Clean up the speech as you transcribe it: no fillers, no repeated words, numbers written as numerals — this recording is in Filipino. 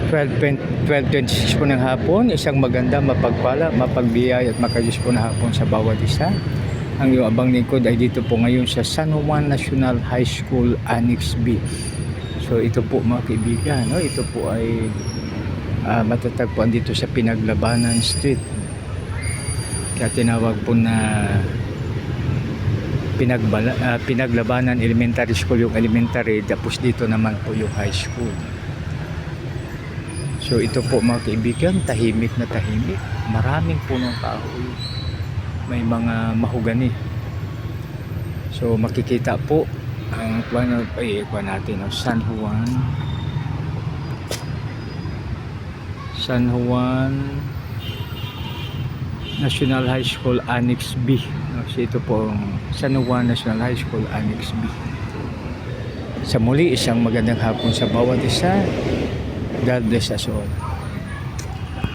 12:26 po ng hapon, isang maganda, mapagpala, mapagbiyaya at makayos po na hapon sa bawat isa. Ang iyong abang lingkod ay dito po ngayon sa San Juan National High School Annex B. So ito po mga kaibigan, no? Ito po ay matatagpuan dito sa Pinaglabanan Street. Kaya tinawag po na Pinaglabanan Elementary School yung elementary, tapos dito naman po yung high school. So ito po mga kaibigan, tahimik na tahimik, maraming punong kahoy, may mga mahugani. So makikita po ang kuwan natin, San Juan National High School Annex B. So ito po ang San Juan National High School Annex B. Sa muli, isang magandang hapon sa bawat isa. God bless us all.